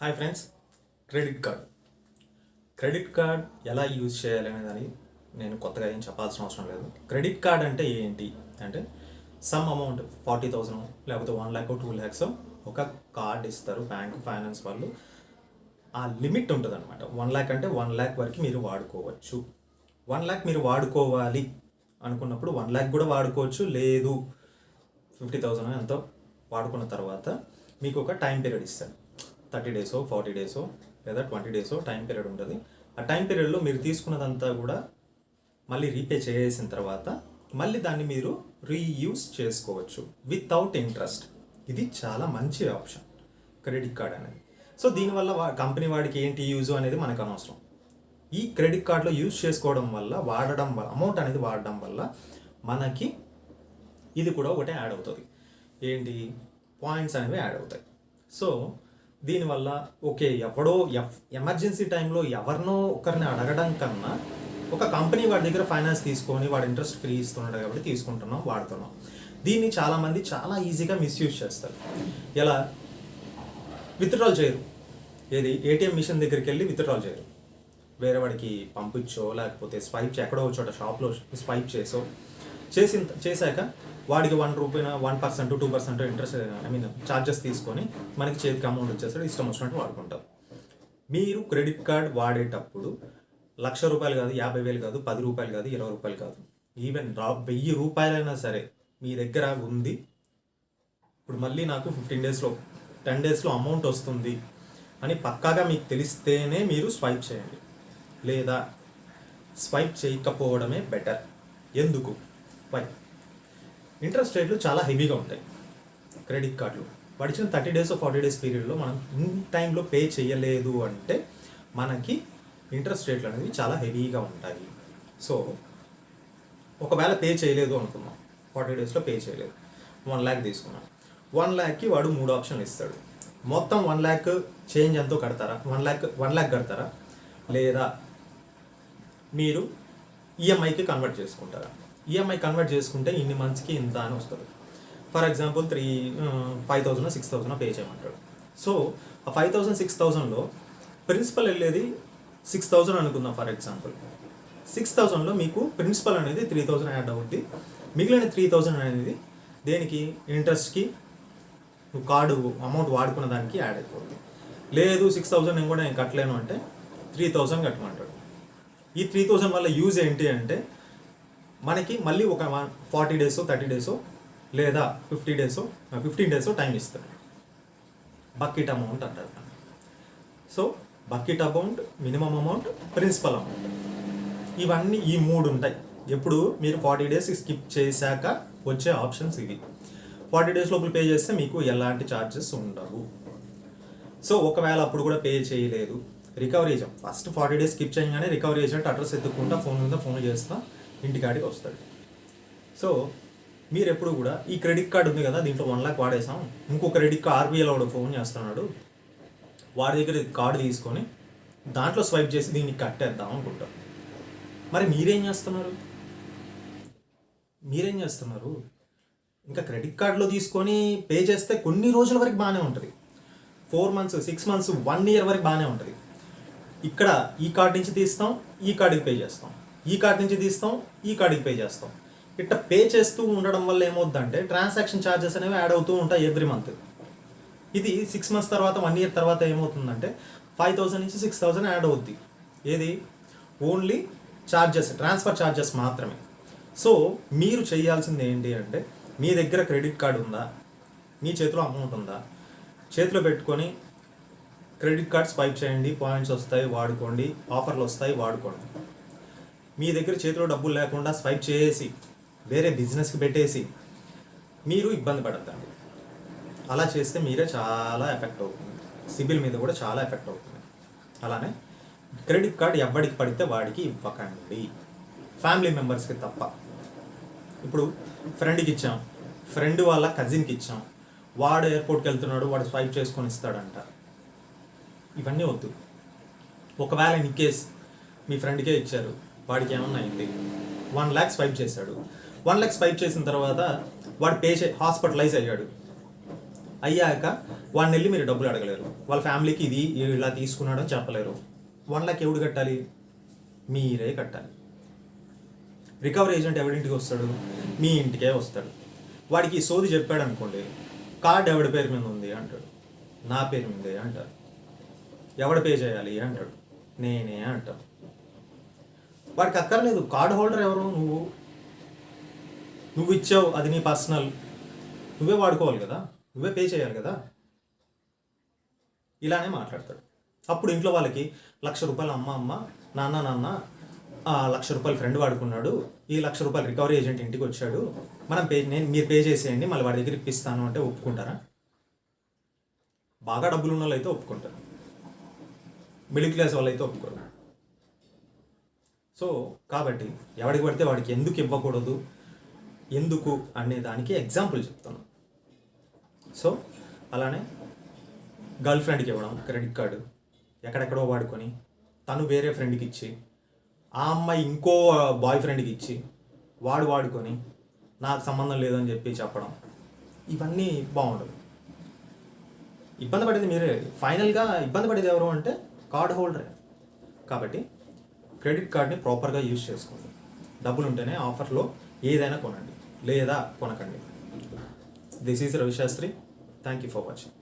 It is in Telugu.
హాయ్ ఫ్రెండ్స్, క్రెడిట్ కార్డ్ ఎలా యూజ్ చేయాలనే దాన్ని నేను కొత్తగా ఏం చెప్పాల్సిన అవసరం లేదు. క్రెడిట్ కార్డ్ అంటే ఏంటి అంటే సమ్ అమౌంట్ 40,000 లేకపోతే 1 lakh 2 lakhs ఒక కార్డ్ ఇస్తారు బ్యాంక్ ఫైనాన్స్ వాళ్ళు. ఆ లిమిట్ ఉంటుంది అనమాట. 1 lakh అంటే 1 lakh వరకు మీరు వాడుకోవచ్చు. 1 lakh మీరు వాడుకోవాలి అనుకున్నప్పుడు 1 lakh కూడా వాడుకోవచ్చు. లేదు 50,000 ఎంతో వాడుకున్న తర్వాత మీకు ఒక టైం పీరియడ్ ఇస్తారు. 30 days 40 days లేదా 20 days టైం పీరియడ్ ఉంటుంది. ఆ టైం పీరియడ్లో మీరు తీసుకున్నదంతా కూడా మళ్ళీ రీపే చేసిన తర్వాత మళ్ళీ దాన్ని మీరు రీయూజ్ చేసుకోవచ్చు వితౌట్ ఇంట్రెస్ట్. ఇది చాలా మంచి ఆప్షన్ క్రెడిట్ కార్డ్ అనేది. సో దీనివల్ల కంపెనీ వాడికి ఏంటి యూజ్ అనేది మనకు అనవసరం. ఈ క్రెడిట్ కార్డులో యూజ్ చేసుకోవడం వల్ల అమౌంట్ అనేది వాడడం వల్ల మనకి ఇది కూడా ఒకటే యాడ్ అవుతుంది. ఏంటి పాయింట్స్ అనేవి యాడ్ అవుతాయి. సో దీనివల్ల ఓకే, ఎవడో ఎమర్జెన్సీ టైంలో ఎవరినో ఒకరిని అడగడం కన్నా ఒక కంపెనీ వాడి దగ్గర ఫైనాన్స్ తీసుకొని వాడు ఇంట్రెస్ట్ ఫ్రీ ఇస్తున్నాడు కాబట్టి తీసుకుంటున్నాం, వాడుతున్నాం. దీన్ని చాలామంది చాలా ఈజీగా మిస్యూజ్ చేస్తారు. ఎలా విత్డ్రాల్ చేయరు, ఏది ఏటీఎం మిషన్ దగ్గరికి వెళ్ళి విత్డ్రాల్ చేయరు. వేరే వాడికి పంపించో లేకపోతే ఎక్కడో చోట షాప్లో స్వైప్ చేశాక వాడికి 1 రూపాయి 1% 2% ఇంట్రెస్ట్ ఛార్జెస్ తీసుకొని మనకి చేతికి అమౌంట్ వచ్చేస్తాడు. ఇష్టం వచ్చినట్టు వాడుకుంటారు. మీరు క్రెడిట్ కార్డ్ వాడేటప్పుడు ₹1,00,000 కాదు, 50,000 కాదు, 10 రూపాయలు కాదు, 20 రూపాయలు కాదు, ఈవెన్ 1000 రూపాయలైనా సరే మీ దగ్గర ఉంది. ఇప్పుడు మళ్ళీ నాకు 15 daysలో 10 daysలో అమౌంట్ వస్తుంది అని పక్కాగా మీకు తెలిస్తేనే మీరు స్వైప్ చేయండి. లేదా స్వైప్ చేయకపోవడమే బెటర్. ఎందుకు? ఇంట్రెస్ట్ రేట్లు చాలా హెవీగా ఉంటాయి క్రెడిట్ కార్డులు. వాడు ఇచ్చిన 30 days 40 days పీరియడ్లో మనం ఇన్ టైంలో పే చేయలేదు అంటే మనకి ఇంట్రెస్ట్ రేట్లు అనేవి చాలా హెవీగా ఉంటాయి. సో ఒకవేళ పే చేయలేదు అనుకున్నాం, 40 daysలో పే చేయలేదు, 1 lakh తీసుకున్నాం. 1 lakhకి వాడు 3 ఆప్షన్లు ఇస్తాడు. మొత్తం 1 lakh చేంజ్ ఎంతో కడతారా, 1 lakh కడతారా, లేదా మీరు ఈఎంఐకి కన్వర్ట్ చేసుకుంటారా? ఈఎంఐ కన్వర్ట్ చేసుకుంటే ఇన్ని మంత్స్కి ఇంత అని వస్తుంది. ఫర్ ఎగ్జాంపుల్ 5,000 6,000 పే చేయమంటాడు. సో ఆ 5,000 6,000లో ప్రిన్సిపల్ వెళ్ళేది 6,000 అనుకుందాం. ఫర్ ఎగ్జాంపుల్ 6,000లో మీకు ప్రిన్సిపల్ అనేది 3,000 యాడ్ అవుద్ది. మిగిలిన 3,000 అనేది దేనికి? ఇంట్రెస్ట్కి, నువ్వు కార్డు అమౌంట్ వాడుకున్న దానికి యాడ్ అయిపోతుంది. లేదు 6,000 నేను కూడా కట్టలేను అంటే 3,000 కట్టమంటాడు. ఈ 3,000 వల్ల యూజ్ ఏంటి అంటే మనకి మళ్ళీ ఒక 40 days 30 days లేదా 15 days టైం ఇస్తాడు. బకెట్ అమౌంట్ అంటారు. So bucket amount, minimum amount, principal amount, ఇవన్నీ ఈ 3 ఉంటాయి. ఎప్పుడు మీరు 40 days స్కిప్ చేశాక వచ్చే ఆప్షన్స్ ఇవి. 40 days లోపల పే చేస్తే మీకు ఎలాంటి ఛార్జెస్ ఉండవు. సో ఒకవేళ అప్పుడు కూడా పే చేయలేదు, recovery agent first 40 days skip చేయగానే రికవరీ ఏజెంట్ అడ్రస్ ఎత్తుకుంటా ఫోన్ చేస్తా ఇంటికాడికి వస్తాడు. సో మీరు ఎప్పుడు కూడా ఈ క్రెడిట్ కార్డు ఉంది కదా, దీంట్లో 1 lakh వాడేసాం, ఇంకో క్రెడిట్ కార్డ్ ఆర్బీఐలో వాడు ఫోన్ చేస్తున్నాడు, వాడి దగ్గర కార్డు తీసుకొని దాంట్లో స్వైప్ చేసి దీన్ని కట్టేద్దాం అనుకుంటారు. మరి మీరేం చేస్తున్నారు? ఇంకా క్రెడిట్ కార్డులో తీసుకొని పే చేస్తే కొన్ని రోజుల వరకు బాగానే ఉంటుంది. 4 months 6 months 1 year వరకు బాగానే ఉంటుంది. ఇక్కడ ఈ కార్డు నుంచి తీస్తాం, ఈ కార్డుకి పే చేస్తాం, ఈ కార్డు నుంచి తీస్తాం, ఈ కార్డుకి పే చేస్తాం. ఇట్లా పే చేస్తూ ఉండడం వల్ల ఏమవుద్దంటే ట్రాన్సాక్షన్ ఛార్జెస్ అనేవి యాడ్ అవుతూ ఉంటాయి ఎవ్రీ మంత్. ఇది 6 months తర్వాత 1 year తర్వాత ఏమవుతుందంటే 5,000 నుంచి 6,000 యాడ్ అవుద్ది. ఏది? ఓన్లీ ఛార్జెస్, ట్రాన్స్ఫర్ ఛార్జెస్ మాత్రమే. సో మీరు చేయాల్సింది ఏంటి అంటే మీ దగ్గర క్రెడిట్ కార్డు ఉందా, మీ చేతిలో అమౌంట్ ఉందా, చేతిలో పెట్టుకొని క్రెడిట్ కార్డ్ స్వైప్ చేయండి, పాయింట్స్ వస్తాయి వాడుకోండి, ఆఫర్లు వస్తాయి వాడుకోండి. మీ దగ్గర చేతిలో డబ్బులు లేకుండా స్వైప్ చేసి వేరే బిజినెస్కి పెట్టేసి మీరు ఇబ్బంది పడద్దండి. అలా చేస్తే మీరే చాలా ఎఫెక్ట్ అవుతుంది, సిబిల్ మీద కూడా చాలా ఎఫెక్ట్ అవుతుంది. అలానే క్రెడిట్ కార్డ్ ఎవరికి పడితే వాడికి ఇవ్వకండి, ఫ్యామిలీ మెంబర్స్కి తప్ప. ఇప్పుడు ఫ్రెండ్కి ఇచ్చాం, ఫ్రెండ్ వాళ్ళ కజిన్కి ఇచ్చాం, వాడు ఎయిర్పోర్ట్కి వెళ్తున్నాడు, వాడు స్వైప్ చేసుకొని ఇస్తాడంట. ఇవన్నీ వద్దు. ఒకవేళ ఇన్ కేస్ మీ ఫ్రెండ్కే ఇచ్చారు, వాడికి ఏమన్నా అయింది, 1 lakh స్వైప్ చేశాడు, 1 lakh స్వైప్ చేసిన తర్వాత వాడు హాస్పిటలైజ్ అయ్యాడు, అయ్యాక వాడిని వెళ్ళి మీరు డబ్బులు అడగలేరు, వాళ్ళ ఫ్యామిలీకి ఇది ఇలా తీసుకున్నాడు అని చెప్పలేరు. 1 లక్ష ఎవడు కట్టాలి? మీరే కట్టాలి. రికవరీ ఏజెంట్ ఎవరింటికి వస్తాడు? మీ ఇంటికే వస్తాడు. వాడికి ఈ సోది చెప్పాడు అనుకోండి, కార్డ్ ఎవడి పేరు మీద ఉంది అంటాడు, నా పేరు మీదే అంటారు. ఎవడు పే చేయాలి అంటాడు, నేనే అంటాను. వాడికి అక్కర్లేదు, కార్డ్ హోల్డర్ ఎవరు? నువ్వు ఇచ్చావు, అది నీ పర్సనల్, నువ్వే వాడుకోవాలి కదా, నువ్వే పే చేయాలి కదా. ఇలానే మాట్లాడతాడు. అప్పుడు ఇంట్లో వాళ్ళకి ₹1,00,000 అమ్మ నాన్న ₹1,00,000 ఫ్రెండ్ వాడుకున్నాడు, ఈ ₹1,00,000 రికవరీ ఏజెంట్ ఇంటికి వచ్చాడు, మీరు పే చేసేయండి, మళ్ళీ వాడి దగ్గర ఇప్పిస్తాను అంటే ఒప్పుకుంటారా? బాగా డబ్బులు ఉన్న వాళ్ళు అయితే ఒప్పుకుంటారు, మిడిల్ క్లాస్ వాళ్ళు అయితే ఒప్పుకోరు. సో కాబట్టి ఎవడికి పడితే వాడికి ఎందుకు ఇవ్వకూడదు, ఎందుకు అనే దానికి ఎగ్జాంపుల్ చెప్తాను. సో అలానే గర్ల్ ఫ్రెండ్కి ఇవ్వడం క్రెడిట్ కార్డు, ఎక్కడెక్కడో వాడుకొని తను వేరే ఫ్రెండ్కి ఇచ్చి, ఆ అమ్మాయి ఇంకో బాయ్ ఫ్రెండ్కి ఇచ్చి, వాడు వాడుకొని నాకు సంబంధం లేదని చెప్పి చెప్పడం, ఇవన్నీ బాగుండదు. ఇబ్బంది పడేది మీరే. ఫైనల్గా ఇబ్బంది పడేది ఎవరు అంటే కార్డ్ హోల్డరే. కాబట్టి క్రెడిట్ కార్డ్ని ప్రాపర్గా యూజ్ చేసుకోండి. డబ్బులు ఉంటేనే ఆఫర్లో ఏదైనా కొనండి, లేదా కొనకండి. This is Ravi Shastri. Thank you for watching.